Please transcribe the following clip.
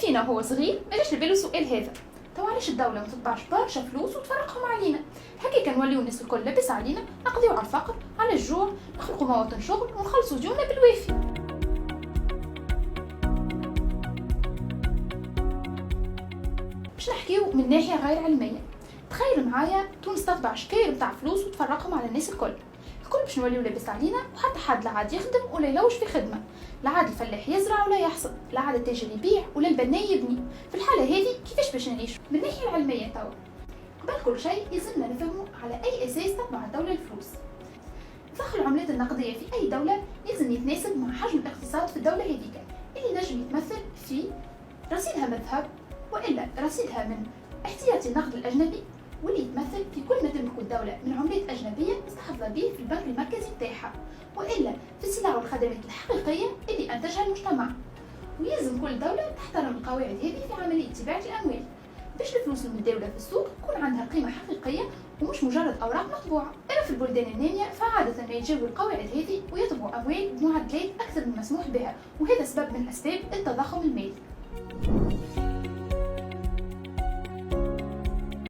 فينا هو صغير ما جاش لبالو السؤال هذا، تو علاش الدولة ما تطبعش برشا فلوس وتفرقهم علينا؟ هكا كان نوليو الناس الكل لاباس علينا، نقضيو على الفقر، على الجوع، نخلقوا مواطن شغل ونخلصوا ديوننا بالوافي. باش نحكيو من ناحية غير علمية، تخيلوا معايا تونس تطبع شكاير متاع فلوس وتفرقهم على الناس الكل باش نوليو لاباس علينا، وحتى حد لا عاد يخدم ولا يلوج في خدمه، لا عاد الفلاح يزرع ولا يحصد، لا عاد التاجر يبيع ولا البناي يبني. في الحاله هذه كيفاش باش نعيش؟ من الناحيه العلميه توا قبل كل شيء يلزمنا نفهموا على اي اساس تطبع الدوله الفلوس. ضخ العملات النقديه في اي دوله يلزم يتناسب مع حجم الاقتصاد في الدوله هذيك، اللي نجم يتمثل في رصيدها من الذهب، والا رصيدها من احتياطي النقد الاجنبي، واللي يتمثل في كل ما تملك الدولة من عملات أجنبية مستحفظة به في البنك المركزي بتاعها، وإلا في السلع والخدمات الحقيقية اللي أنتجها المجتمع. ويلزم كل دولة تحترم القواعد هذه في عملية تباعة الأموال، باش الفلوس المتداولة في السوق تكون عندها قيمة حقيقية ومش مجرد أوراق مطبوعة. أما في البلدان النامية فعادة ما يتجاوزوا القواعد هذه ويطبعوا أموال بمعدلات أكثر من المسموح بها، وهذا سبب من أسباب التضخم المالي.